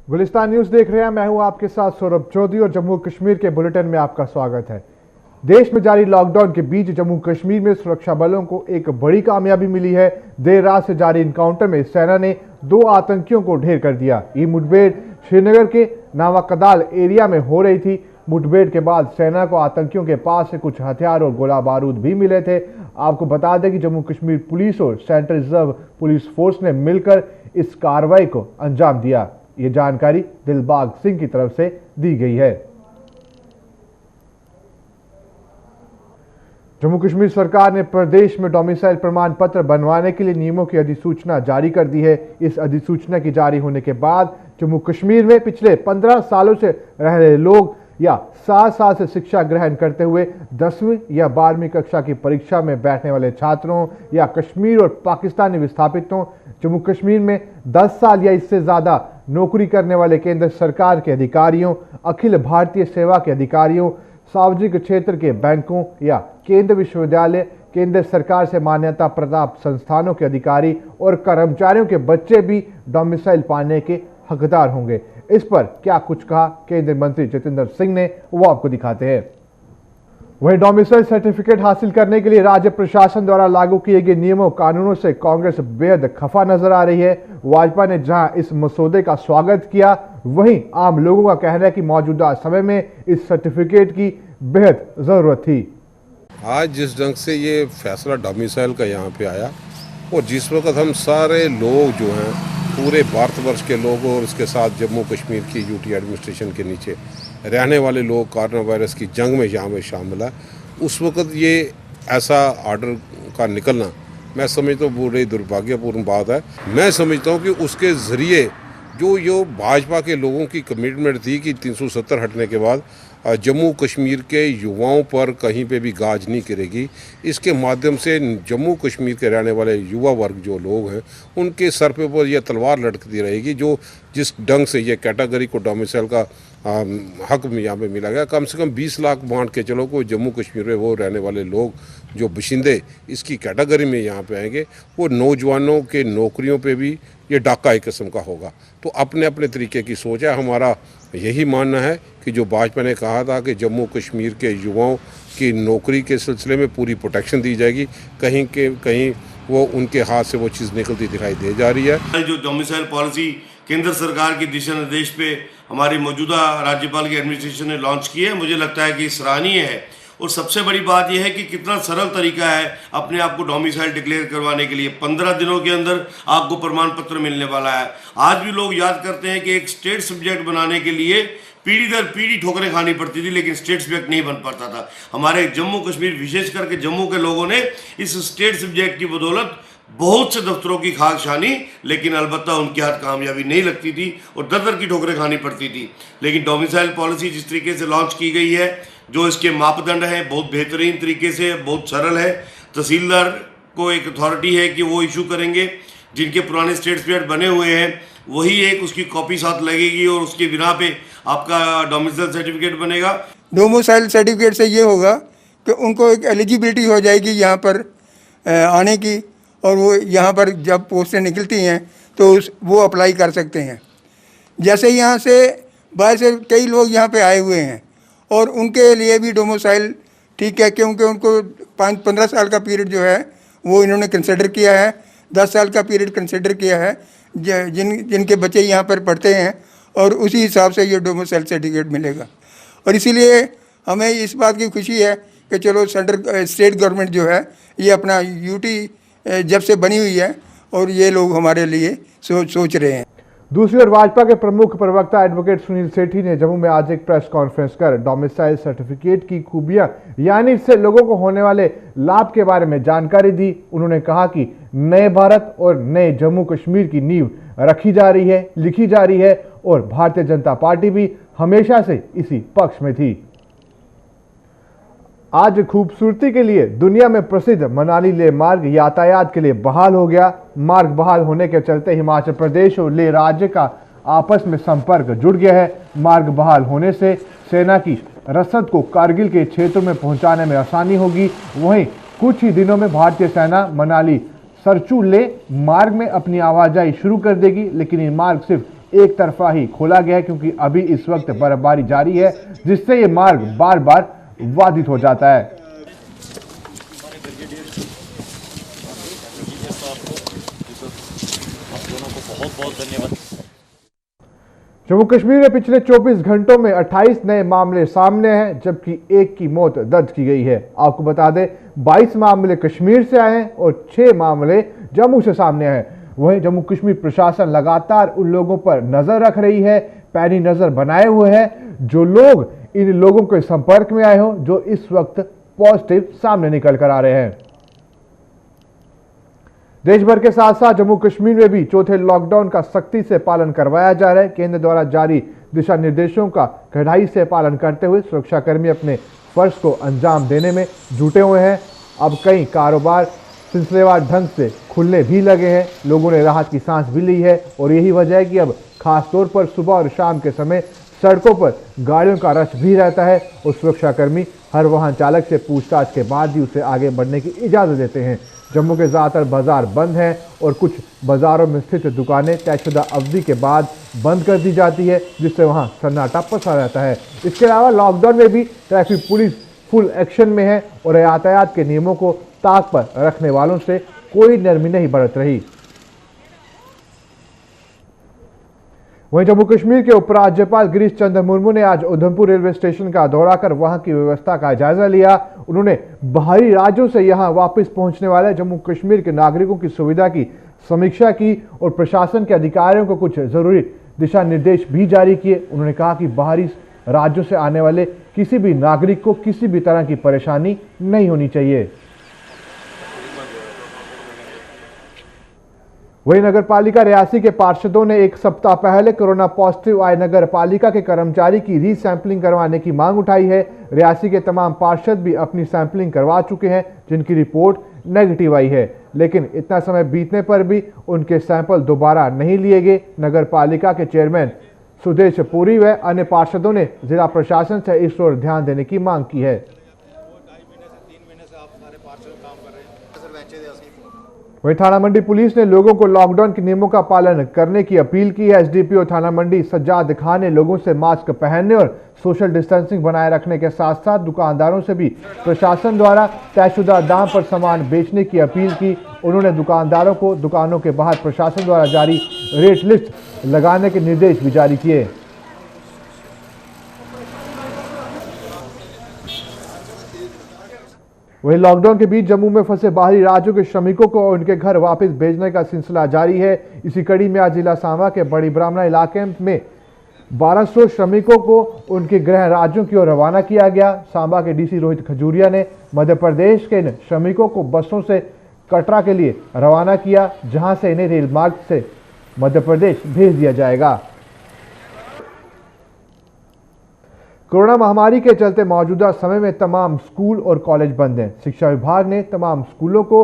Gulistan news देख रहे हैं। मैं हूं आपके साथ सौरभ चौधरी और जम्मू कश्मीर के बुलेटिन में आपका स्वागत है। देश में जारी लॉकडाउन के बीच जम्मू कश्मीर में सुरक्षा बलों को एक बड़ी कामयाबी मिली है। देर रात से जारी इनकाउंटर में सेना ने 2 आतंकियों को ढेर कर दिया। ये मुठभेड़ श्रीनगर के नावाकदाल एरिया में हो रही थी। मुठभेड़ के बाद सेना को आतंकियों के पास से कुछ हथियार और गोला बारूद भी मिले थे। आपको बता दें कि जम्मू कश्मीर पुलिस और सेंट्रल रिजर्व पुलिस फोर्स ने मिलकर इस कार्रवाई को अंजाम दिया। ये जानकारी दिलबाग सिंह की तरफ से दी गई है। जम्मू कश्मीर सरकार ने प्रदेश में डोमिसाइल प्रमाण पत्र बनवाने के लिए नियमों की अधिसूचना जारी कर दी है। इस अधिसूचना की जारी होने के बाद जम्मू कश्मीर में पिछले 15 सालों से रह रहे लोग या 7 साल से शिक्षा ग्रहण करते हुए 10वीं या 12वीं कक्षा की परीक्षा में बैठने वाले छात्रों या कश्मीर और पाकिस्तानी विस्थापितों, जम्मू कश्मीर में 10 साल या इससे ज्यादा नौकरी करने वाले केंद्र सरकार के अधिकारियों, अखिल भारतीय सेवा के अधिकारियों, सार्वजनिक क्षेत्र के बैंकों या केंद्र विश्वविद्यालय, केंद्र सरकार से मान्यता प्राप्त संस्थानों के अधिकारी और कर्मचारियों के बच्चे भी डोमिसाइल पाने के हकदार होंगे। इस पर क्या कुछ कहा केंद्रीय मंत्री जितेंद्र सिंह ने, वो आपको दिखाते हैं। वहीं डोमिसाइल सर्टिफिकेट हासिल करने के लिए राज्य प्रशासन द्वारा लागू किए गए नियमों कानूनों से कांग्रेस बेहद खफा नजर आ रही है। भाजपा ने जहां इस मसौदे का स्वागत किया, वहीं आम लोगों का कहना है कि मौजूदा समय में इस सर्टिफिकेट की बेहद जरूरत थी। आज जिस ढंग से ये फैसला डोमिसाइल का यहाँ पे आया और जिस वक्त हम सारे लोग जो हैं पूरे भारतवर्ष के लोग और उसके साथ जम्मू कश्मीर की यूटी एडमिनिस्ट्रेशन के नीचे रहने वाले लोग कोरोना वायरस की जंग में यहाँ में शामिल है, उस वक्त ये ऐसा आर्डर का निकलना मैं समझता हूँ बड़ी दुर्भाग्यपूर्ण बात है। मैं समझता हूँ कि उसके ज़रिए जो भाजपा के लोगों की कमिटमेंट थी कि 370 हटने के बाद जम्मू कश्मीर के युवाओं पर कहीं पे भी गाज नहीं गिरेगी, इसके माध्यम से जम्मू कश्मीर के रहने वाले युवा वर्ग जो लोग हैं उनके सर पे ऊपर यह तलवार लटकती रहेगी। जो जिस ढंग से ये कैटेगरी को डोमिसाइल का हक में यहाँ पे मिला गया, कम से कम 20 लाख बांट के चलो को जम्मू कश्मीर में वो रहने वाले लोग जो बशिंदे इसकी कैटेगरी में यहाँ पे आएंगे, वो नौजवानों के नौकरियों पे भी ये डाका एक किस्म का होगा। तो अपने अपने तरीके की सोच है। हमारा यही मानना है कि जो भाजपा ने कहा था कि जम्मू कश्मीर के युवाओं की नौकरी के सिलसिले में पूरी प्रोटेक्शन दी जाएगी, कहीं वो उनके हाथ से वो चीज़ निकलती दिखाई दे जा रही है। जो डोमिसाइल पॉलिसी केंद्र सरकार के दिशा निर्देश पे हमारी मौजूदा राज्यपाल की एडमिनिस्ट्रेशन ने लॉन्च की है, मुझे लगता है कि सराहनीय है। और सबसे बड़ी बात यह है कि कितना सरल तरीका है अपने आप को डोमिसाइल डिक्लेयर करवाने के लिए। 15 दिनों के अंदर आपको प्रमाण पत्र मिलने वाला है। आज भी लोग याद करते हैं कि एक स्टेट सब्जेक्ट बनाने के लिए पीढ़ी दर पीढ़ी ठोकरें खानी पड़ती थी, लेकिन स्टेट सब्जेक्ट नहीं बन पाता था। हमारे जम्मू कश्मीर, विशेष करके जम्मू के लोगों ने इस स्टेट सब्जेक्ट की बदौलत बहुत से दफ्तरों की खाक छानी, लेकिन अलबत्ता उनके हाथ कामयाबी नहीं लगती थी और दर दर की ठोकरें खानी पड़ती थी। लेकिन डोमिसाइल पॉलिसी जिस तरीके से लॉन्च की गई है, जो इसके मापदंड हैं, बहुत बेहतरीन तरीके से, बहुत सरल है। तहसीलदार को एक अथॉरिटी है कि वो इशू करेंगे। जिनके पुराने स्टेट सब्जेक्ट बने हुए हैं वही एक उसकी कॉपी साथ लगेगी और उसके बिना पे आपका डोमिसाइल सर्टिफिकेट बनेगा। डोमिसाइल सर्टिफिकेट से ये होगा कि उनको एक एलिजिबिलिटी हो जाएगी यहाँ पर आने की, और वो यहाँ पर जब पोस्टें निकलती हैं तो वो अप्लाई कर सकते हैं। जैसे यहाँ से बाहर से कई लोग यहाँ पे आए हुए हैं और उनके लिए भी डोमिसाइल ठीक है, क्योंकि उनको 15 साल का पीरियड जो है वो इन्होंने कंसिडर किया है, 10 साल का पीरियड कंसिडर किया है जिनके बच्चे यहाँ पर पढ़ते हैं, और उसी हिसाब से ये डोमिसाइल सर्टिफिकेट मिलेगा। और इसीलिए हमें इस बात की खुशी है कि चलो स्टेट गवर्नमेंट जो है ये अपना यूटी जब से बनी हुई है और ये लोग हमारे लिए सोच रहे हैं। दूसरी ओर भाजपा के प्रमुख प्रवक्ता एडवोकेट सुनील सेठी ने जम्मू में आज एक प्रेस कॉन्फ्रेंस कर डोमिसाइल सर्टिफिकेट की खूबियां यानी इससे लोगों को होने वाले लाभ के बारे में जानकारी दी। उन्होंने कहा कि नए भारत और नए जम्मू कश्मीर की नींव रखी जा रही है, लिखी जा रही है और भारतीय जनता पार्टी भी हमेशा से इसी पक्ष में थी। आज खूबसूरती के लिए दुनिया में प्रसिद्ध मनाली लेह मार्ग यातायात के लिए बहाल हो गया। मार्ग बहाल होने के चलते हिमाचल प्रदेश और लेह राज्य का आपस में संपर्क जुड़ गया है। मार्ग बहाल होने से सेना की रसद को कारगिल के क्षेत्रों में पहुंचाने में आसानी होगी। वहीं कुछ ही दिनों में भारतीय सेना मनाली सरचू लेह मार्ग में अपनी आवाजाही शुरू कर देगी, लेकिन ये मार्ग सिर्फ एक तरफा ही खोला गया है, क्योंकि अभी इस वक्त बर्फबारी जारी है, जिससे ये मार्ग बार बार बाधित हो जाता है। जम्मू कश्मीर में पिछले 24 घंटों में 28 नए मामले सामने हैं, जबकि एक की मौत दर्ज की गई है। आपको बता दें 22 मामले कश्मीर से आए हैं और 6 मामले जम्मू से सामने आए हैं। वहीं जम्मू कश्मीर प्रशासन लगातार उन लोगों पर नजर रख रही है, पैनी नजर बनाए हुए है जो लोग इन लोगों के संपर्क में आए हो, जो इस वक्त पॉजिटिव सामने निकल कर आ रहे हैं। देश भर के साथ साथ जम्मू कश्मीर में भी चौथे लॉकडाउन का सख्ती से पालन करवाया जा रहा है। केंद्र द्वारा जारी दिशा निर्देशों का कड़ाई से पालन करते हुए सुरक्षाकर्मी अपने फर्ज को अंजाम देने में जुटे हुए हैं। अब कई कारोबार सिलसिलेवार ढंग से खुलने भी लगे हैं, लोगों ने राहत की सांस भी ली है और यही वजह है कि अब खासतौर पर सुबह और शाम के समय सड़कों पर गाड़ियों का रश भी रहता है और सुरक्षाकर्मी हर वाहन चालक से पूछताछ के बाद ही उसे आगे बढ़ने की इजाज़त देते हैं। जम्मू के ज़्यादातर बाजार बंद हैं और कुछ बाज़ारों में स्थित दुकानें तयशुदा अवधि के बाद बंद कर दी जाती है, जिससे वहां सन्नाटा पसरा रहता है। इसके अलावा लॉकडाउन में भी ट्रैफिक पुलिस फुल एक्शन में है और यातायात के नियमों को ताक पर रखने वालों से कोई नरमी नहीं बरत रही। वहीं जम्मू कश्मीर के उपराज्यपाल गिरीश चंद्र मुर्मू ने आज उधमपुर रेलवे स्टेशन का दौरा कर वहां की व्यवस्था का जायजा लिया। उन्होंने बाहरी राज्यों से यहां वापस पहुंचने वाले जम्मू कश्मीर के नागरिकों की सुविधा की समीक्षा की और प्रशासन के अधिकारियों को कुछ जरूरी दिशा निर्देश भी जारी किए। उन्होंने कहा कि बाहरी राज्यों से आने वाले किसी भी नागरिक को किसी भी तरह की परेशानी नहीं होनी चाहिए। वहीं नगर पालिका रियासी के पार्षदों ने एक सप्ताह पहले कोरोना पॉजिटिव आए नगर पालिका के कर्मचारी की रीसैंपलिंग करवाने की मांग उठाई है। रियासी के तमाम पार्षद भी अपनी सैंपलिंग करवा चुके हैं, जिनकी रिपोर्ट नेगेटिव आई है, लेकिन इतना समय बीतने पर भी उनके सैंपल दोबारा नहीं लिए गए। नगर पालिका के चेयरमैन सुदेश पुरी व अन्य पार्षदों ने जिला प्रशासन से इस ओर ध्यान देने की मांग की है। वहीं थाना मंडी पुलिस ने लोगों को लॉकडाउन के नियमों का पालन करने की अपील की है। एसडीपीओ थाना मंडी सज्जाद खान ने लोगों से मास्क पहनने और सोशल डिस्टेंसिंग बनाए रखने के साथ साथ दुकानदारों से भी प्रशासन द्वारा तयशुदा दाम पर सामान बेचने की अपील की। उन्होंने दुकानदारों को दुकानों के बाहर प्रशासन द्वारा जारी रेट लिस्ट लगाने के निर्देश भी जारी किए। वहीं लॉकडाउन के बीच जम्मू में फंसे बाहरी राज्यों के श्रमिकों को उनके घर वापस भेजने का सिलसिला जारी है। इसी कड़ी में आज जिला सांबा के बड़ी ब्राह्मणा इलाके में 1200 श्रमिकों को उनके गृह राज्यों की ओर रवाना किया गया। सांबा के डीसी रोहित खजूरिया ने मध्य प्रदेश के इन श्रमिकों को बसों से कटरा के लिए रवाना किया, जहां से इन्हें रेल मार्ग से मध्य प्रदेश भेज दिया जाएगा। कोरोना महामारी के चलते मौजूदा समय में तमाम स्कूल और कॉलेज बंद हैं। शिक्षा विभाग ने तमाम स्कूलों को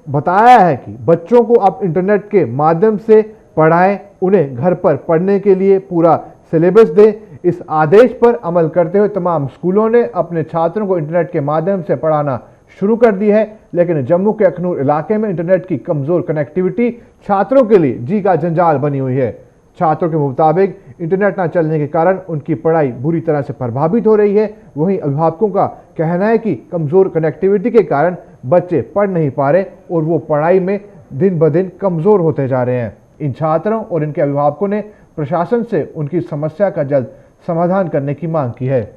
बताया है कि बच्चों को अब इंटरनेट के माध्यम से पढ़ाएं, उन्हें घर पर पढ़ने के लिए पूरा सिलेबस दें। इस आदेश पर अमल करते हुए तमाम स्कूलों ने अपने छात्रों को इंटरनेट के माध्यम से पढ़ाना शुरू कर दी है, लेकिन जम्मू के अखनूर इलाके में इंटरनेट की कमजोर कनेक्टिविटी छात्रों के लिए जी का जंजाल बनी हुई है। छात्रों के मुताबिक इंटरनेट न चलने के कारण उनकी पढ़ाई बुरी तरह से प्रभावित हो रही है। वहीं अभिभावकों का कहना है कि कमजोर कनेक्टिविटी के कारण बच्चे पढ़ नहीं पा रहे और वो पढ़ाई में दिन ब दिन कमजोर होते जा रहे हैं। इन छात्रों और इनके अभिभावकों ने प्रशासन से उनकी समस्या का जल्द समाधान करने की मांग की है।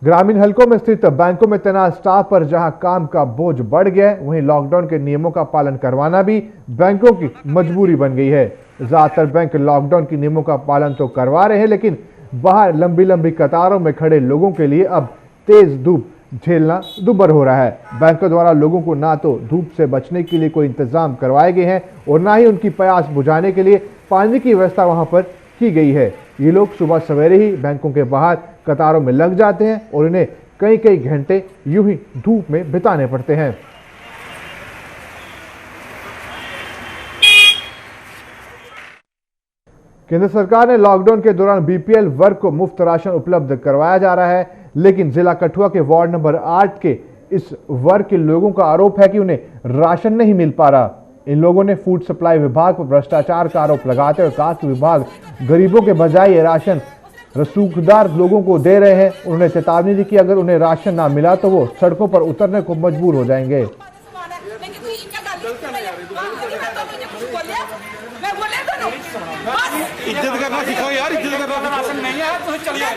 ग्रामीण हलकों में स्थित बैंकों में तैनात स्टाफ पर जहां काम का बोझ बढ़ गया है, वहीं लॉकडाउन के नियमों का पालन करवाना भी बैंकों की मजबूरी बन गई है। ज्यादातर बैंक लॉकडाउन के नियमों का पालन तो करवा रहे हैं, लेकिन बाहर लंबी लंबी कतारों में खड़े लोगों के लिए अब तेज धूप झेलना दुभर हो रहा है। बैंकों द्वारा लोगों को ना तो धूप से बचने के लिए कोई इंतजाम करवाए गए हैं और ना ही उनकी प्यास बुझाने के लिए पानी की व्यवस्था वहां पर की गई है। ये लोग सुबह सवेरे ही बैंकों के बाहर कतारों में लग जाते हैं और इन्हें कई कई घंटे यूं ही धूप में बिताने पड़ते हैं। केंद्र सरकार ने लॉकडाउन के दौरान बीपीएल वर्ग को मुफ्त राशन उपलब्ध करवाया जा रहा है, लेकिन जिला कठुआ के वार्ड नंबर 8 के इस वर्ग के लोगों का आरोप है कि उन्हें राशन नहीं मिल पा रहा। इन लोगों ने फूड सप्लाई विभाग पर भ्रष्टाचार का आरोप लगाते हुए कहा कि विभाग गरीबों के बजाय ये राशन रसूखदार लोगों को दे रहे हैं। उन्होंने चेतावनी दी कि अगर उन्हें राशन ना मिला तो वो सड़कों पर उतरने को मजबूर हो जाएंगे। इज्जत करना सीखो यार, इज्जत करना राशन नहीं है तो चल जाओ।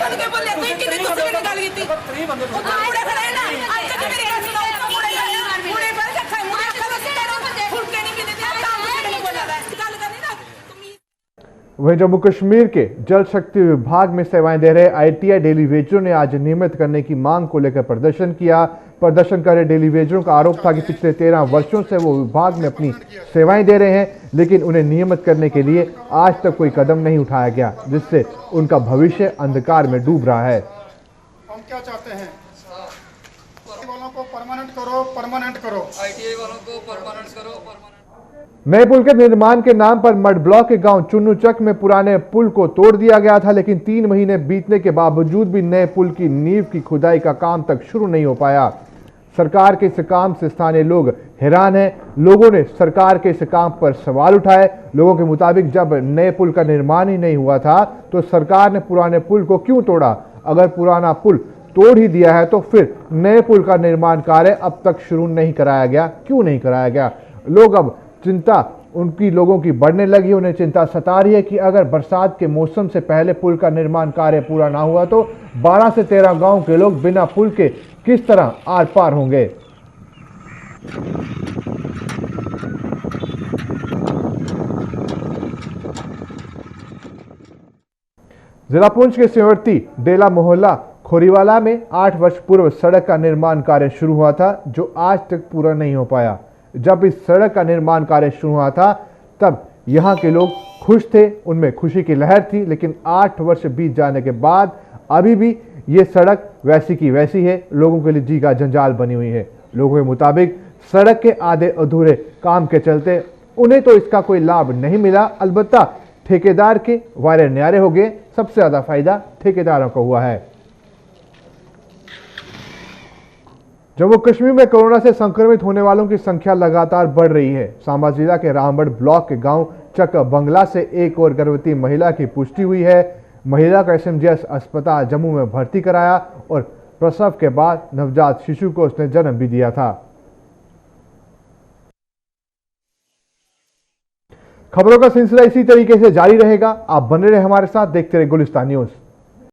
वहीं जम्मू कश्मीर के जल शक्ति विभाग में सेवाएं दे रहे ITI डेली वेजरों ने आज नियमित करने की मांग को लेकर प्रदर्शन किया। प्रदर्शन कर रहे डेली वेजरों का आरोप था कि पिछले 13 वर्षों से वो विभाग में अपनी सेवाएं दे रहे हैं, लेकिन उन्हें नियमित करने के लिए आज तक कोई कदम नहीं उठाया गया, जिससे उनका भविष्य अंधकार में डूब रहा है। हम क्या चाहते हैं, वालों को परमानेंट करो, परमानेंट करो, ITI वालों को परमानेंट करो, परमानेंट। नए पुल के निर्माण के नाम पर मड ब्लॉक के गांव चुन्नूचक में पुराने पुल को तोड़ दिया गया था, लेकिन 3 महीने बीतने के बावजूद भी नए पुल की नींव की खुदाई का काम तक शुरू नहीं हो पाया। सरकार के इस काम से स्थानीय लोग हैरान हैं। लोगों ने सरकार के इस काम पर सवाल उठाए। लोगों के मुताबिक जब नए पुल का निर्माण ही नहीं हुआ था तो सरकार ने पुराने पुल को क्यों तोड़ा? अगर पुराना पुल तोड़ ही दिया है तो फिर नए पुल का निर्माण कार्य अब तक शुरू नहीं कराया गया, क्यों नहीं कराया गया? लोग अब चिंता उनकी लोगों की बढ़ने लगी। उन्हें चिंता सता रही है कि अगर बरसात के मौसम से पहले पुल का निर्माण कार्य पूरा ना हुआ तो 12 से 13 गांव के लोग बिना पुल के किस तरह आर पार होंगे। जिला पुंछ के सीमावर्ती डेला मोहल्ला खोरीवाला में 8 वर्ष पूर्व सड़क का निर्माण कार्य शुरू हुआ था, जो आज तक पूरा नहीं हो पाया। जब इस सड़क का निर्माण कार्य शुरू हुआ था तब यहाँ के लोग खुश थे, उनमें खुशी की लहर थी, लेकिन 8 वर्ष बीत जाने के बाद अभी भी ये सड़क वैसी की वैसी है। लोगों के लिए जी का जंजाल बनी हुई है। लोगों के मुताबिक सड़क के आधे अधूरे काम के चलते उन्हें तो इसका कोई लाभ नहीं मिला, अलबत्ता ठेकेदार के वायरे न्यारे हो गए। सबसे ज्यादा फायदा ठेकेदारों को हुआ है। जम्मू कश्मीर में कोरोना से संक्रमित होने वालों की संख्या लगातार बढ़ रही है। सांबा जिला के रामगढ़ ब्लॉक के गांव चक बंगला से एक और गर्भवती महिला की पुष्टि हुई है। महिला का SMGS अस्पताल जम्मू में भर्ती कराया और प्रसव के बाद नवजात शिशु को उसने जन्म भी दिया था। खबरों का सिलसिला इसी तरीके से जारी रहेगा। आप बने रहे हमारे साथ, देखते रहे गुलिस्तान न्यूज।